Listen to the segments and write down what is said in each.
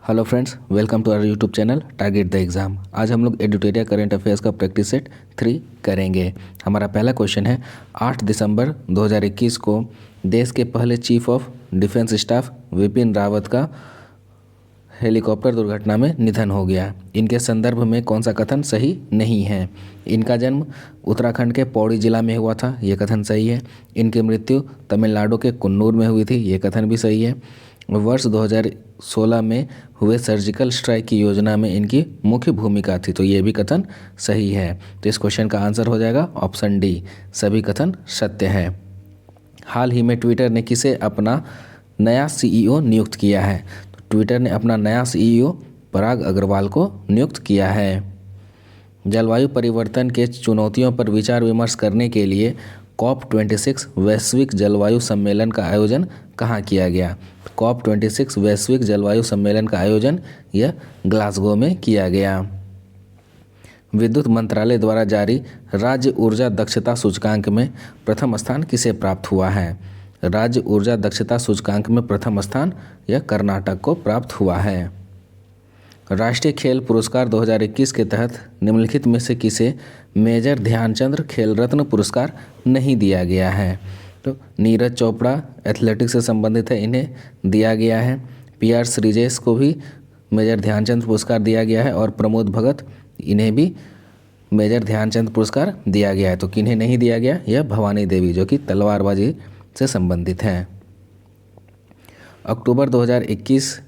Hello friends, welcome to our YouTube channel target the exam. आज हम लोग editorial current affairs का practice set 3 करेंगे। हमारा पहला क्वेश्चन है, 8 दिसंबर 2021 को देश के पहले chief of defence staff Vipin Rawat का हेलीकॉप्टर दुर्घटना में निधन हो गया। इनके संदर्भ में कौन सा कथन सही नहीं है? इनका जन्म उत्तराखंड के पौड़ी जिला में हुआ था, ये कथन सही है। इनकी मृत्यु तमिलनाडु के कुन्नूर में हुई थी, ये कथन भी सही है। वर्ष 2016 में हुए सर्जिकल स्ट्राइक की योजना में इनकी मुख्य भूमिका थी, तो ये भी कथन सही है। तो इस क्वेश्चन का आंसर हो जाएगा ऑप्शन डी, सभी कथन सत्य है। हाल ही में ट्विटर ने किसे अपना नया सीईओ नियुक्त किया है? तो ट्विटर ने अपना नया सीईओ पराग अग्रवाल को नियुक्त किया है। जलवायु परिवर्तन के चुनौतियों पर विचार विमर्श करने के लिए COP26 वैश्विक जलवायु सम्मेलन का आयोजन कहाँ किया गया? COP26 वैश्विक जलवायु सम्मेलन का आयोजन यह ग्लासगो में किया गया। विद्युत मंत्रालय द्वारा जारी राज्य ऊर्जा दक्षता सूचकांक में प्रथम स्थान किसे प्राप्त हुआ है? राज्य ऊर्जा दक्षता सूचकांक में प्रथम स्थान यह कर्नाटक को प्राप्त हुआ है। राष्ट्रीय खेल पुरस्कार 2021 के तहत निम्नलिखित में से किसे मेजर ध्यानचंद खेल रत्न पुरस्कार नहीं दिया गया है? तो नीरज चोपड़ा एथलेटिक्स से संबंधित है, इन्हें दिया गया है। PR श्रीजेश को भी मेजर ध्यानचंद पुरस्कार दिया गया है और प्रमोद भगत, इन्हें भी मेजर ध्यानचंद पुरस्कार दिया गया है। तो किन्हें नहीं दिया गया? यह भवानी देवी, जो कि तलवारबाजी से संबंधित हैं। अक्टूबर 2021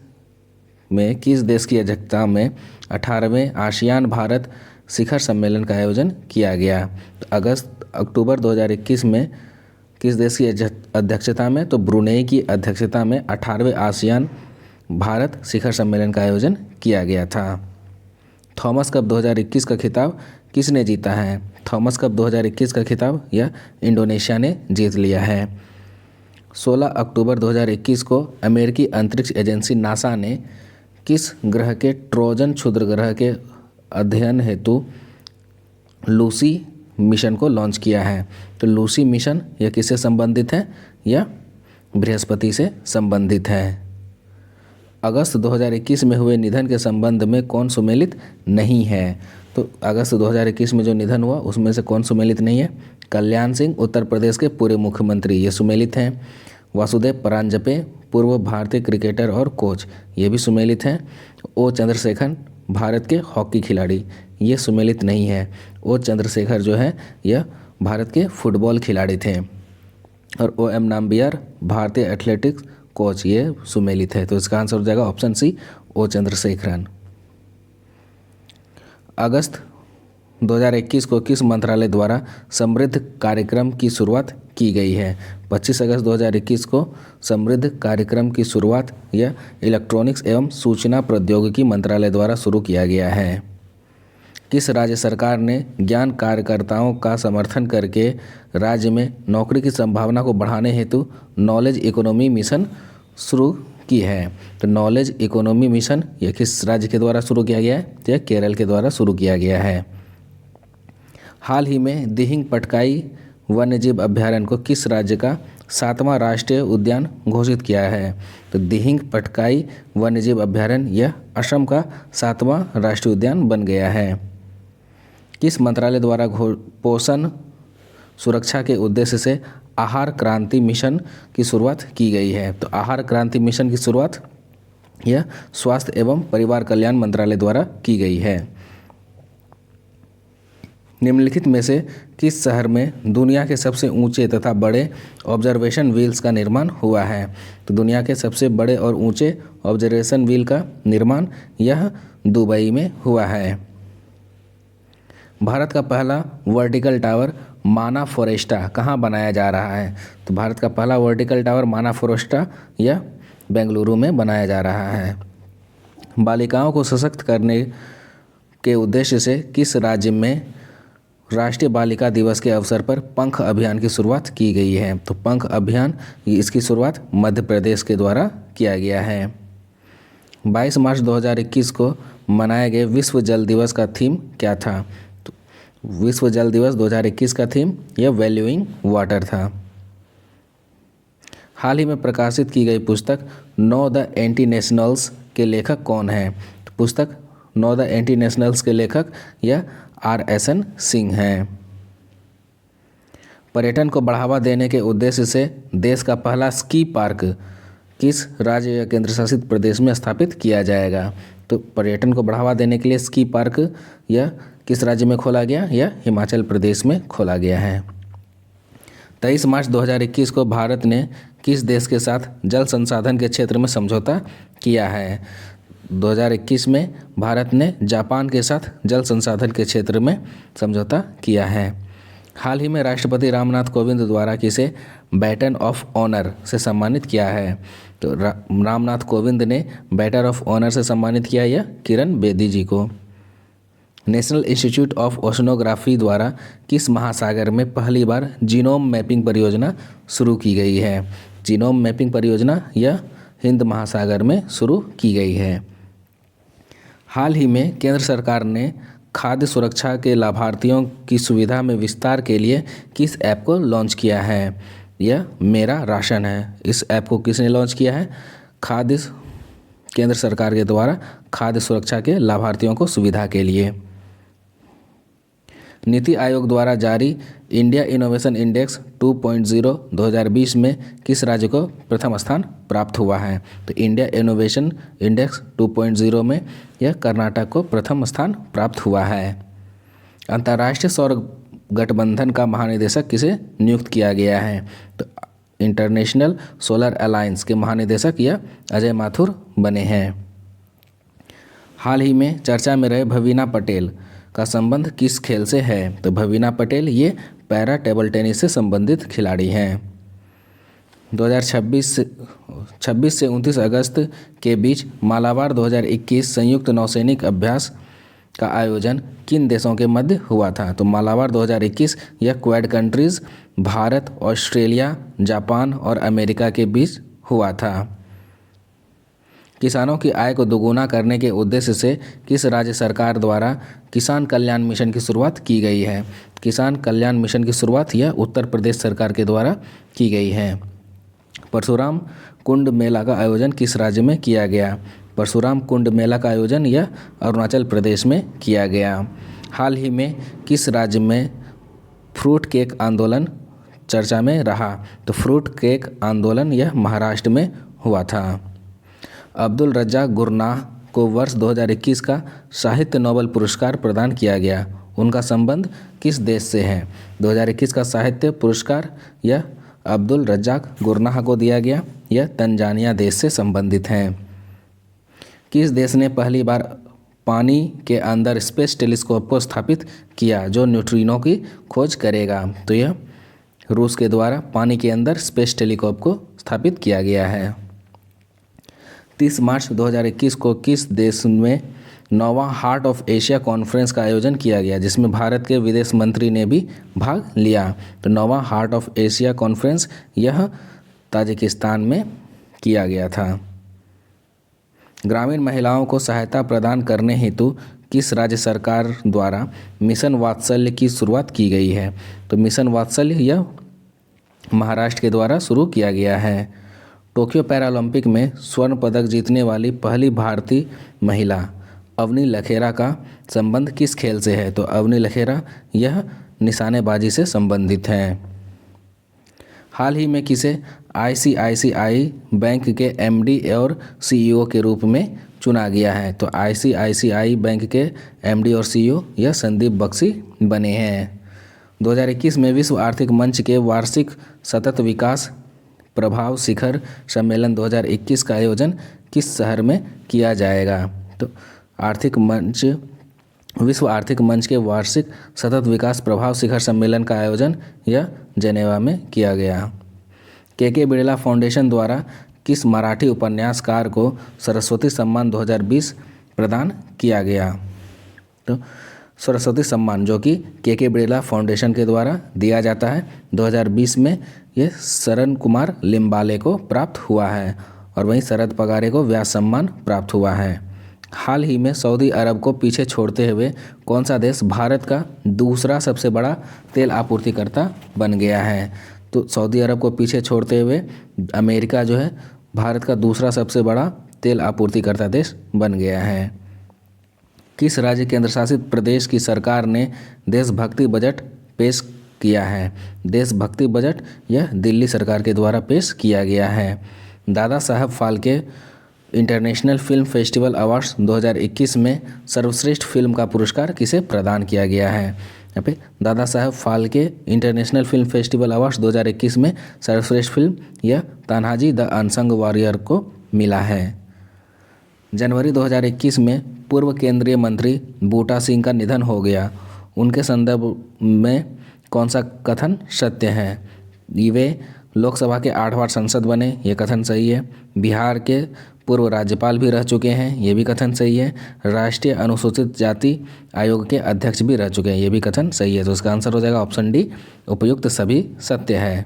में किस देश की अध्यक्षता में 18वें आसियान भारत शिखर सम्मेलन का आयोजन किया गया? तो अक्टूबर 2021 में किस देश की अध्यक्षता में? तो ब्रुनेई की अध्यक्षता में 18वें आसियान भारत शिखर सम्मेलन का आयोजन किया गया था। थॉमस कप 2021 का खिताब किसने जीता है? थॉमस कप 2021 का खिताब यह इंडोनेशिया ने जीत लिया है। 16 अक्टूबर 2021 को अमेरिकी अंतरिक्ष एजेंसी नासा ने किस ग्रह के ट्रोजन क्षुद्र ग्रह के अध्ययन हेतु लूसी मिशन को लॉन्च किया है? तो लूसी मिशन यह किससे संबंधित है? यह बृहस्पति से संबंधित है। अगस्त 2021 में हुए निधन के संबंध में कौन सुमेलित नहीं है? तो अगस्त 2021 में जो निधन हुआ उसमें से कौन सुमेलित नहीं है? कल्याण सिंह, उत्तर प्रदेश के पूर्व मुख्यमंत्री, ये सुमेलित हैं। वासुदेव परांजपे, पूर्व भारतीय क्रिकेटर और कोच, ये भी सुमेलित हैं। O चंद्रशेखर, भारत के हॉकी खिलाड़ी, ये सुमेलित नहीं है। O चंद्रशेखर जो है यह भारत के फुटबॉल खिलाड़ी थे। और OM नाम्बियार, भारतीय एथलेटिक्स कोच, ये सुमेलित है। तो इसका आंसर हो जाएगा ऑप्शन सी, O चंद्रशेखरन। अगस्त 2021 को किस मंत्रालय द्वारा समृद्ध कार्यक्रम की शुरुआत की गई है? 25 अगस्त 2021 को समृद्ध कार्यक्रम की शुरुआत यह इलेक्ट्रॉनिक्स एवं सूचना प्रौद्योगिकी मंत्रालय द्वारा शुरू किया गया है। किस राज्य सरकार ने ज्ञान कार्यकर्ताओं का समर्थन करके राज्य में नौकरी की संभावना को बढ़ाने हेतु नॉलेज इकोनॉमी मिशन शुरू की है? तो नॉलेज इकोनॉमी मिशन यह किस राज्य के द्वारा शुरू किया गया है? तो यह केरल के द्वारा शुरू किया गया है। हाल ही में दिहिंग पटकाई वन्यजीव अभ्यारण्य को किस राज्य का 7वां राष्ट्रीय उद्यान घोषित किया है? तो दिहिंग पटकाई वन्यजीव अभ्यारण्य यह असम का 7वां राष्ट्रीय उद्यान बन गया है। किस मंत्रालय द्वारा पोषण सुरक्षा के उद्देश्य से आहार क्रांति मिशन की शुरुआत की गई है? तो आहार क्रांति मिशन की शुरुआत यह स्वास्थ्य एवं परिवार कल्याण मंत्रालय द्वारा की गई है। निम्नलिखित में से किस शहर में दुनिया के सबसे ऊंचे तथा बड़े ऑब्जर्वेशन व्हील्स का निर्माण हुआ है? तो दुनिया के सबसे बड़े और ऊंचे ऑब्जर्वेशन व्हील का निर्माण यह दुबई में हुआ है। भारत का पहला वर्टिकल टावर माना फोरेस्टा कहाँ बनाया जा रहा है? तो भारत का पहला वर्टिकल टावर माना फोरेस्टा यह बेंगलुरु में बनाया जा रहा है। बालिकाओं को सशक्त करने के उद्देश्य से किस राज्य में राष्ट्रीय बालिका दिवस के अवसर पर पंख अभियान की शुरुआत की गई है? तो पंख अभियान इसकी शुरुआत मध्य प्रदेश के द्वारा किया गया है। 22 मार्च 2021 को मनाए गए विश्व जल दिवस का थीम क्या था? तो विश्व जल दिवस 2021 का थीम यह वैल्यूइंग वाटर था। हाल ही में प्रकाशित की गई पुस्तक नो द एंटी नेशनल्स के लेखक कौन हैं? तो पुस्तक नो द एंटी नेशनल्स के लेखक या RSN सिंह हैं। पर्यटन को बढ़ावा देने के उद्देश्य से देश का पहला स्की पार्क किस राज्य या केंद्र शासित प्रदेश में स्थापित किया जाएगा? तो पर्यटन को बढ़ावा देने के लिए स्की पार्क या किस राज्य में खोला गया? या हिमाचल प्रदेश में खोला गया है। 23 मार्च 2021 को भारत ने किस देश के साथ जल संसाधन के क्षेत्र में समझौता किया है? 2021 में भारत ने जापान के साथ जल संसाधन के क्षेत्र में समझौता किया है। हाल ही में राष्ट्रपति रामनाथ कोविंद द्वारा किसे बैटन ऑफ ऑनर से सम्मानित किया है? तो रामनाथ कोविंद ने बैटन ऑफ ऑनर से सम्मानित किया या किरण बेदी जी को। नेशनल इंस्टीट्यूट ऑफ ओशनोग्राफी द्वारा किस महासागर में पहली बार जीनोम मैपिंग परियोजना शुरू की गई है? जीनोम मैपिंग परियोजना यह हिंद महासागर में शुरू की गई है। हाल ही में केंद्र सरकार ने खाद्य सुरक्षा के लाभार्थियों की सुविधा में विस्तार के लिए किस ऐप को लॉन्च किया है? यह मेरा राशन है। इस ऐप को किसने लॉन्च किया है? केंद्र सरकार के द्वारा खाद्य सुरक्षा के लाभार्थियों को सुविधा के लिए। नीति आयोग द्वारा जारी इंडिया इनोवेशन इंडेक्स 2.0 2020 में किस राज्य को प्रथम स्थान प्राप्त हुआ है? तो इंडिया इनोवेशन इंडेक्स 2.0 में यह कर्नाटक को प्रथम स्थान प्राप्त हुआ है। अंतर्राष्ट्रीय सौर गठबंधन का महानिदेशक किसे नियुक्त किया गया है? तो इंटरनेशनल सोलर अलायंस के महानिदेशक यह अजय माथुर बने हैं। हाल ही में चर्चा में रहे भवीना पटेल का संबंध किस खेल से है? तो भवीना पटेल ये पैरा टेबल टेनिस से संबंधित खिलाड़ी हैं। 2026 से 29 अगस्त के बीच मालाबार 2021 संयुक्त नौसैनिक अभ्यास का आयोजन किन देशों के मध्य हुआ था? तो मालाबार 2021 यह quad countries Bharat, Australia, Japan और अमेरिका के बीच हुआ था। किसानों की आय को दोगुना करने के उद्देश्य से किस राज्य सरकार द्वारा किसान कल्याण मिशन की शुरुआत की गई है? किसान कल्याण मिशन की शुरुआत यह उत्तर प्रदेश सरकार के द्वारा की गई है। परशुराम कुंड मेला का आयोजन किस राज्य में किया गया? परशुराम कुंड मेला का आयोजन यह अरुणाचल प्रदेश में किया गया। हाल ही में किस राज्य में फ्रूट केक आंदोलन चर्चा में रहा? तो फ्रूट केक आंदोलन यह महाराष्ट्र में हुआ था। अब्दुल रज्जाक गुरनाह को वर्ष 2021 का साहित्य नोबेल पुरस्कार प्रदान किया गया। उनका संबंध किस देश से है? 2021 का साहित्य पुरस्कार यह अब्दुल रज्जाक गुरनाह को दिया गया। यह तंजानिया देश से संबंधित हैं। किस देश ने पहली बार पानी के अंदर स्पेस टेलीस्कोप को स्थापित किया जो न्यूट्रिनो की खोज करेगा? तो यह रूस के द्वारा पानी के अंदर स्पेस टेलीस्कोप को स्थापित किया गया है। 30 मार्च 2021 को किस देश में 9वां हार्ट ऑफ एशिया कॉन्फ्रेंस का आयोजन किया गया जिसमें भारत के विदेश मंत्री ने भी भाग लिया? तो 9वां हार्ट ऑफ एशिया कॉन्फ्रेंस यह ताजिकिस्तान में किया गया था। ग्रामीण महिलाओं को सहायता प्रदान करने हेतु किस राज्य सरकार द्वारा मिशन वात्सल्य की शुरुआत की गई है? तो मिशन वात्सल्य यह महाराष्ट्र के द्वारा शुरू किया गया है। टोक्यो पैरालंपिक में स्वर्ण पदक जीतने वाली पहली भारतीय महिला अवनी लखेरा का संबंध किस खेल से है? तो अवनी लखेरा यह निशानेबाजी से संबंधित है। हाल ही में किसे ICICI बैंक के MD और CEO के रूप में चुना गया है? तो ICICI बैंक के MD और CEO यह संदीप बख्शी बने हैं। 2021 में विश्व आर्थिक मंच के वार्षिक सतत विकास प्रभाव शिखर सम्मेलन 2021 का आयोजन किस शहर में किया जाएगा? तो विश्व आर्थिक मंच के वार्षिक सतत विकास प्रभाव शिखर सम्मेलन का आयोजन यह जेनेवा में किया गया। के बिड़ला फाउंडेशन द्वारा किस मराठी उपन्यासकार को सरस्वती सम्मान 2020 प्रदान किया गया? तो सरस्वती सम्मान जो कि के बिड़ला फाउंडेशन के द्वारा दिया जाता है 2020 में ये शरण कुमार लिम्बाले को प्राप्त हुआ है और वहीं शरद पगारे को व्यास सम्मान प्राप्त हुआ है। हाल ही में सऊदी अरब को पीछे छोड़ते हुए कौन सा देश भारत का दूसरा सबसे बड़ा तेल आपूर्तिकर्ता बन गया है? तो सऊदी अरब को पीछे छोड़ते हुए अमेरिका जो है भारत का दूसरा सबसे बड़ा तेल आपूर्तिकर्ता देश बन गया है। किस राज्य केंद्र शासित प्रदेश की सरकार ने देशभक्ति बजट पेश किया है? देशभक्ति बजट यह दिल्ली सरकार के द्वारा पेश किया गया है। Dada Saheb Phalke international film festival awards 2021 में सर्वश्रेष्ठ फिल्म का पुरस्कार किसे प्रदान किया गया है? यहाँ पे Dada Saheb Phalke international film festival awards 2021 में सर्वश्रेष्ठ फिल्म यह तान्हाजी द अनसंग वॉरियर को मिला है। जनवरी 2021 में पूर्व केंद्रीय मंत्री बूटा सिंह का निधन हो गया। उनके संदर्भ में कौन सा कथन सत्य है? वे लोकसभा के 8 बार सांसद बने, ये कथन सही है। बिहार के पूर्व राज्यपाल भी रह चुके हैं, ये भी कथन सही है। राष्ट्रीय अनुसूचित जाति आयोग के अध्यक्ष भी रह चुके हैं, ये भी कथन सही है। तो इसका आंसर हो जाएगा ऑप्शन डी, उपयुक्त सभी सत्य है।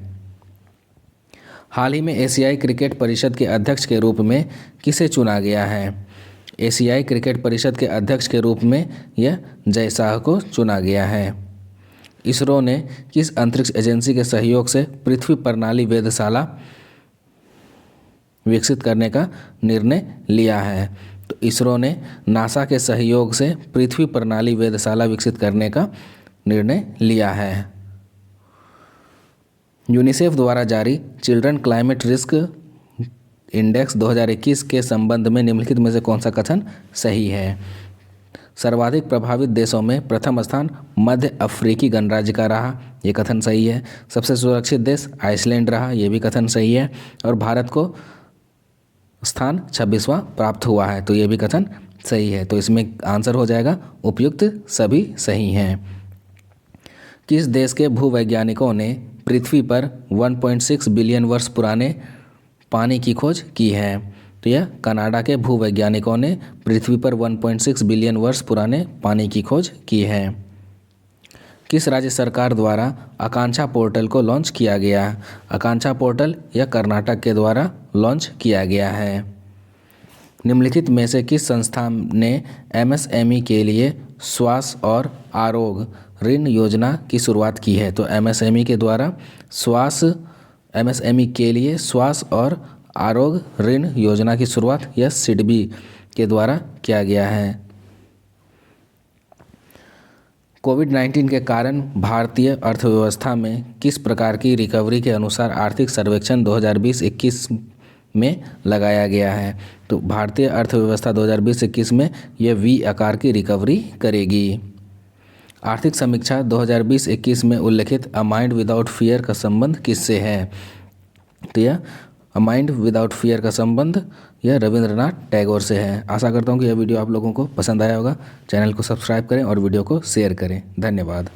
हाल ही में एशियाई क्रिकेट परिषद के अध्यक्ष के रूप में किसे चुना गया है? एशियाई क्रिकेट परिषद के अध्यक्ष के रूप में यह जय शाह को चुना गया है। इसरो ने किस अंतरिक्ष एजेंसी के सहयोग से पृथ्वी प्रणाली वेधशाला विकसित करने का निर्णय लिया है? तो इसरो ने नासा के सहयोग से पृथ्वी प्रणाली वेधशाला विकसित करने का निर्णय लिया है। यूनिसेफ द्वारा जारी चिल्ड्रन क्लाइमेट रिस्क इंडेक्स 2021 के संबंध में निम्नलिखित में से कौन सा कथन सही है? सर्वाधिक प्रभावित देशों में प्रथम स्थान मध्य अफ्रीकी गणराज्य का रहा, ये कथन सही है। सबसे सुरक्षित देश आइसलैंड रहा, ये भी कथन सही है। और भारत को स्थान 26वां प्राप्त हुआ है, तो ये भी कथन सही है। तो इसमें आंसर हो जाएगा उपयुक्त सभी सही हैं। किस देश के भूवैज्ञानिकों ने पृथ्वी पर 1.6 बिलियन वर्ष पुराने पानी की खोज की है? तो यह कनाडा के भूवैज्ञानिकों ने पृथ्वी पर 1.6 बिलियन वर्ष पुराने पानी की खोज की है। किस राज्य सरकार द्वारा आकांक्षा पोर्टल को लॉन्च किया गया? आकांक्षा पोर्टल यह कर्नाटक के द्वारा लॉन्च किया गया है। निम्नलिखित में से किस संस्था ने एमएसएमई के लिए श्वास और आरोग्य ऋण योजना की शुरुआत की है? तो एमएसएमई के द्वारा एमएसएमई के लिए श्वास और आरोग्य ऋण योजना की शुरुआत यह सिडबी के द्वारा किया गया है। कोविड-19 के कारण भारतीय अर्थव्यवस्था में किस प्रकार की रिकवरी के अनुसार आर्थिक सर्वेक्षण 2020-21 में लगाया गया है? तो भारतीय अर्थव्यवस्था 2020-21 में यह वी आकार की रिकवरी करेगी। आर्थिक समीक्षा 2020-21 में उल्लेखित अ माइंड विदाउट फियर का संबंध किससे है? तो यह अ माइंड विदाउट फियर का संबंध यह रविंद्रनाथ टैगोर से है। आशा करता हूँ कि यह वीडियो आप लोगों को पसंद आया होगा। चैनल को सब्सक्राइब करें और वीडियो को शेयर करें। धन्यवाद।